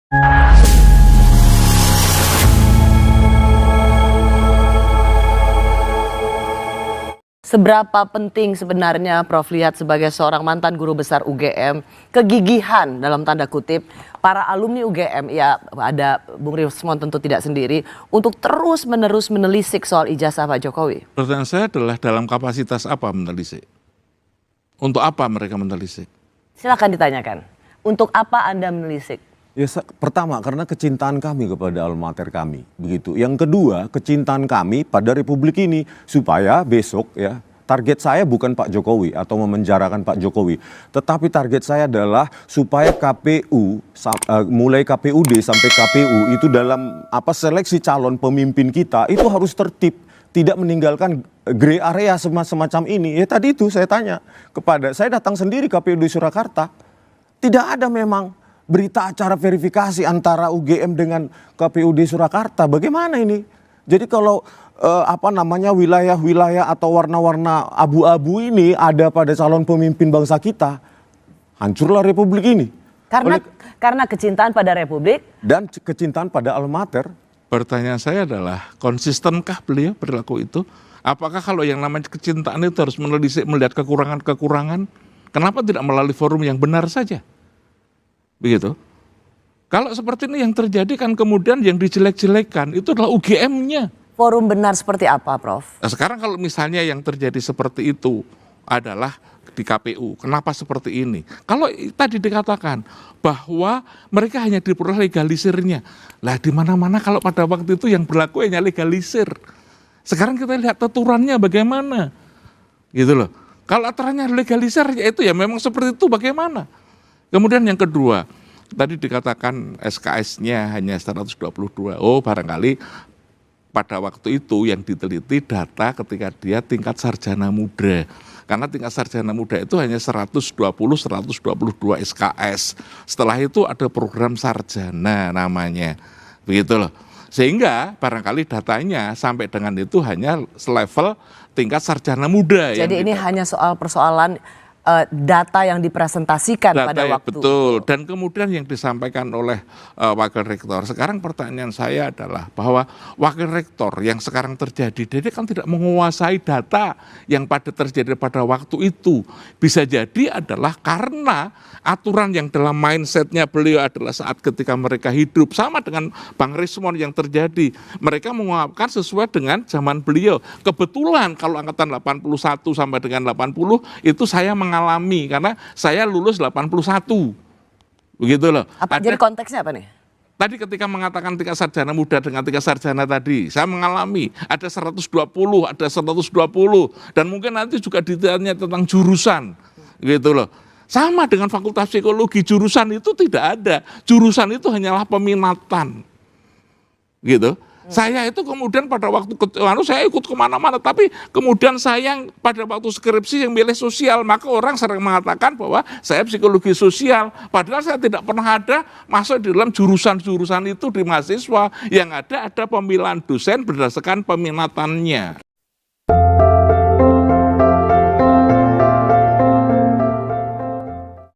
Seberapa penting sebenarnya Prof lihat sebagai seorang mantan guru besar UGM, kegigihan dalam tanda kutip para alumni UGM, ya ada Bung Rismon tentu tidak sendiri, untuk terus menerus menelisik soal ijazah Pak Jokowi? Pertanyaan saya adalah dalam kapasitas apa menelisik? Untuk apa mereka menelisik? Silakan ditanyakan, untuk apa Anda menelisik? Ya, pertama karena kecintaan kami kepada alma mater kami, begitu. Yang kedua, kecintaan kami pada republik ini supaya besok ya target saya bukan Pak Jokowi atau memenjarakan Pak Jokowi, tetapi target saya adalah supaya KPU mulai KPUD sampai KPU itu dalam seleksi calon pemimpin kita itu harus tertib, tidak meninggalkan gray area semacam ini. Ya tadi itu saya tanya saya datang sendiri KPUD Surakarta, tidak ada memang berita acara verifikasi antara UGM dengan KPUD Surakarta. Bagaimana ini? Jadi kalau wilayah-wilayah atau warna-warna abu-abu ini ada pada calon pemimpin bangsa kita, hancurlah republik ini. Karena kecintaan pada republik dan kecintaan pada alma mater. Pertanyaan saya adalah, konsistenkah beliau perilaku itu? Apakah kalau yang namanya kecintaan itu harus menelisik, melihat kekurangan-kekurangan? Kenapa tidak melalui forum yang benar saja? Begitu. Kalau seperti ini yang terjadi kan kemudian yang dijelek-jelekan itu adalah UGM-nya. Forum benar seperti apa, Prof? Nah, sekarang kalau misalnya yang terjadi seperti itu adalah di KPU, kenapa seperti ini? Kalau tadi dikatakan bahwa mereka hanya diperoleh legalisirnya, lah di mana-mana kalau pada waktu itu yang berlaku hanya legalisir. Sekarang kita lihat aturannya bagaimana, gitu loh. Kalau aturannya legalisir ya itu ya memang seperti itu bagaimana? Kemudian yang kedua, tadi dikatakan SKS-nya hanya 122. Oh, barangkali pada waktu itu yang diteliti data ketika dia tingkat sarjana muda. Karena tingkat sarjana muda itu hanya 122 SKS. Setelah itu ada program sarjana namanya. Begitu loh. Sehingga barangkali datanya sampai dengan itu hanya selevel tingkat sarjana muda. Jadi ini hanya persoalan data yang dipresentasikan pada waktu betul. Dan kemudian yang disampaikan oleh wakil rektor. Sekarang pertanyaan saya adalah bahwa wakil rektor yang sekarang terjadi, dia kan tidak menguasai data yang terjadi pada waktu itu. Bisa jadi adalah karena aturan yang dalam mindsetnya beliau adalah saat ketika mereka hidup sama dengan Bang Rismon yang terjadi. Mereka mengungkapkan sesuai dengan zaman beliau. Kebetulan kalau angkatan 81 sampai dengan 80 itu saya mengalami karena saya lulus 81. Begitu loh. Jadi konteksnya apa nih? Tadi ketika mengatakan tingkat sarjana muda dengan tingkat sarjana tadi, saya mengalami ada 120, ada 120 dan mungkin nanti juga ditanya tentang jurusan. Gitu loh. Sama dengan fakultas psikologi, jurusan itu tidak ada. Jurusan itu hanyalah peminatan. Gitu. Saya itu kemudian pada waktu saya ikut kemana-mana, tapi kemudian saya pada waktu skripsi yang milih sosial, maka orang sering mengatakan bahwa saya psikologi sosial, padahal saya tidak pernah ada masuk di dalam jurusan-jurusan itu di mahasiswa. Yang ada pemilihan dosen berdasarkan peminatannya.